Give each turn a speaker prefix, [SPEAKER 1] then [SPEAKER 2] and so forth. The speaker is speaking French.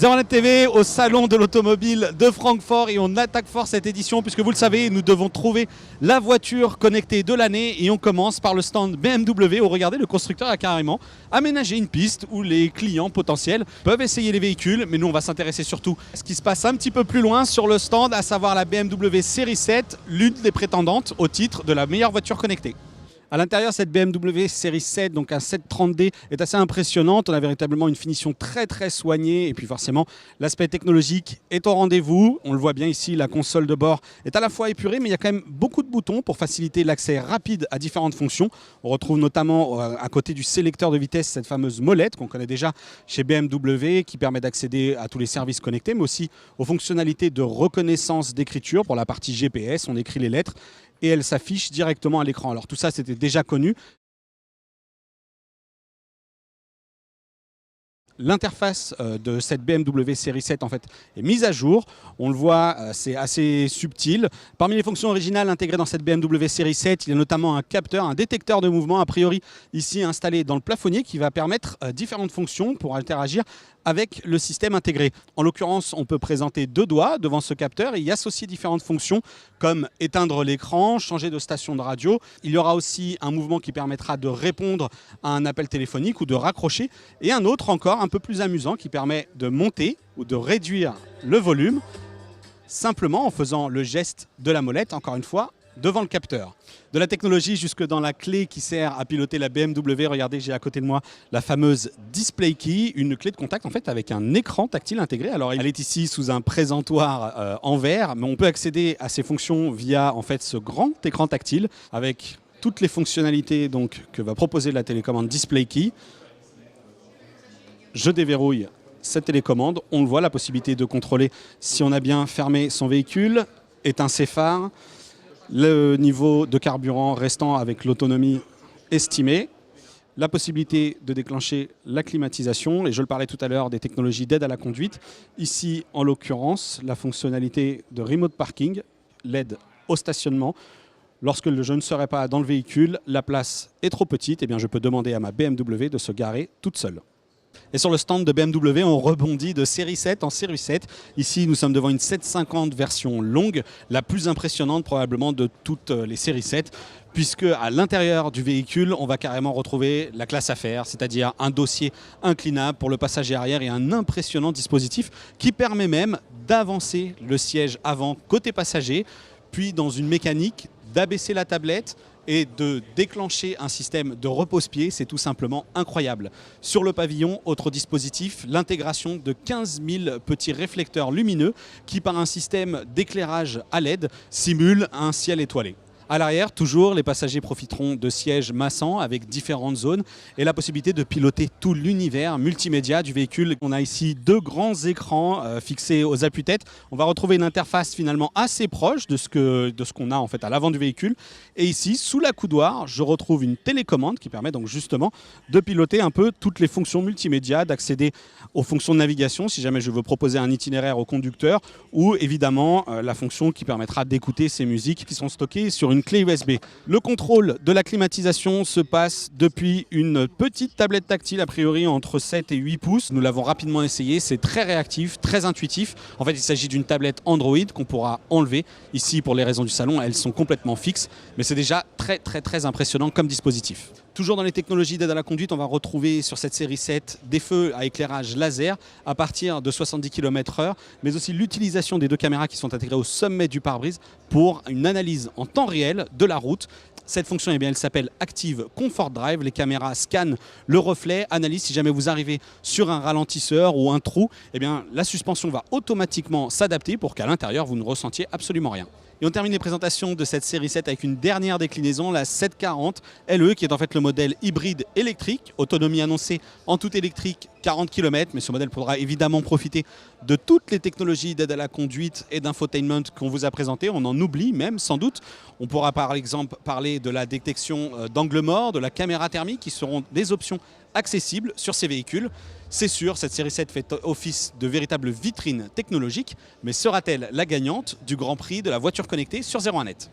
[SPEAKER 1] 01net TV au salon de l'automobile de Francfort et on attaque fort cette édition puisque vous le savez, nous devons trouver la voiture connectée de l'année et on commence par le stand BMW où regardez, le constructeur a carrément aménagé une piste où les clients potentiels peuvent essayer les véhicules, mais nous on va s'intéresser surtout à ce qui se passe un petit peu plus loin sur le stand, à savoir la BMW Série 7, l'une des prétendantes au titre de la meilleure voiture connectée. À l'intérieur, cette BMW Série 7, donc un 730D, est assez impressionnante. On a véritablement une finition très soignée et puis forcément, l'aspect technologique est au rendez-vous. On le voit bien ici, la console de bord est à la fois épurée, mais il y a quand même beaucoup de boutons pour faciliter l'accès rapide à différentes fonctions. On retrouve notamment à côté du sélecteur de vitesse cette fameuse molette qu'on connaît déjà chez BMW qui permet d'accéder à tous les services connectés, mais aussi aux fonctionnalités de reconnaissance d'écriture pour la partie GPS. On écrit les lettres et elle s'affiche directement à l'écran. Alors tout ça, c'était déjà connu. L'interface de cette BMW Série 7 en fait, est mise à jour. On le voit, c'est assez subtil. Parmi les fonctions originales intégrées dans cette BMW Série 7, il y a notamment un capteur, un détecteur de mouvement, a priori ici installé dans le plafonnier qui va permettre différentes fonctions pour interagir avec le système intégré. En l'occurrence, on peut présenter deux doigts devant ce capteur et y associer différentes fonctions comme éteindre l'écran, changer de station de radio. Il y aura aussi un mouvement qui permettra de répondre à un appel téléphonique ou de raccrocher et un autre encore un peu plus amusant qui permet de monter ou de réduire le volume simplement en faisant le geste de la molette, encore une fois, devant le capteur. De la technologie jusque dans la clé qui sert à piloter la BMW. Regardez, j'ai à côté de moi la fameuse Display Key, une clé de contact en fait avec un écran tactile intégré. Alors elle est ici sous un présentoir en verre, mais on peut accéder à ces fonctions via en fait ce grand écran tactile avec toutes les fonctionnalités donc, que va proposer la télécommande Display Key. Je déverrouille cette télécommande. On le voit, la possibilité de contrôler si on a bien fermé son véhicule, éteint ses phares, le niveau de carburant restant avec l'autonomie estimée, la possibilité de déclencher la climatisation, et je le parlais tout à l'heure des technologies d'aide à la conduite. Ici, en l'occurrence, la fonctionnalité de Remote Parking, l'aide au stationnement. Lorsque je ne serai pas dans le véhicule, la place est trop petite, et bien je peux demander à ma BMW de se garer toute seule. Et sur le stand de BMW, on rebondit de série 7 en série 7. Ici, nous sommes devant une 750 version longue, la plus impressionnante probablement de toutes les séries 7, puisque à l'intérieur du véhicule, on va carrément retrouver la classe affaires, c'est-à-dire un dossier inclinable pour le passager arrière et un impressionnant dispositif qui permet même d'avancer le siège avant côté passager, puis dans une mécanique d'abaisser la tablette et de déclencher un système de repose-pied, c'est tout simplement incroyable. Sur le pavillon, autre dispositif, l'intégration de 15 000 petits réflecteurs lumineux qui, par un système d'éclairage à LED, simulent un ciel étoilé. À l'arrière, toujours, les passagers profiteront de sièges massants avec différentes zones et la possibilité de piloter tout l'univers multimédia du véhicule. On a ici deux grands écrans fixés aux appuis-têtes. On va retrouver une interface finalement assez proche de ce qu'on a en fait à l'avant du véhicule. Et ici, sous la coudoir, je retrouve une télécommande qui permet donc justement de piloter un peu toutes les fonctions multimédia, d'accéder aux fonctions de navigation si jamais je veux proposer un itinéraire au conducteur ou évidemment la fonction qui permettra d'écouter ces musiques qui sont stockées sur une clé USB. Le contrôle de la climatisation se passe depuis une petite tablette tactile, a priori entre 7 et 8 pouces. Nous l'avons rapidement essayé, c'est très réactif, très intuitif. En fait, il s'agit d'une tablette Android qu'on pourra enlever. Ici, pour les raisons du salon, elles sont complètement fixes, mais c'est déjà très impressionnant comme dispositif. Toujours dans les technologies d'aide à la conduite, on va retrouver sur cette série 7 des feux à éclairage laser à partir de 70 km/h, mais aussi l'utilisation des deux caméras qui sont intégrées au sommet du pare-brise pour une analyse en temps réel de la route. Cette fonction, eh bien, elle s'appelle Active Comfort Drive. Les caméras scannent le reflet, analysent si jamais vous arrivez sur un ralentisseur ou un trou, eh bien, la suspension va automatiquement s'adapter pour qu'à l'intérieur, vous ne ressentiez absolument rien. Et on termine les présentations de cette série 7 avec une dernière déclinaison, la 740 LE, qui est en fait le modèle hybride électrique, autonomie annoncée en tout électrique 40 km, mais ce modèle pourra évidemment profiter de toutes les technologies d'aide à la conduite et d'infotainment qu'on vous a présentées. On en oublie même sans doute. On pourra par exemple parler de la détection d'angle mort, de la caméra thermique, qui seront des options accessibles sur ces véhicules. C'est sûr, cette série 7 fait office de véritable vitrine technologique, mais sera-t-elle la gagnante du Grand Prix de la voiture connectée sur 01net ?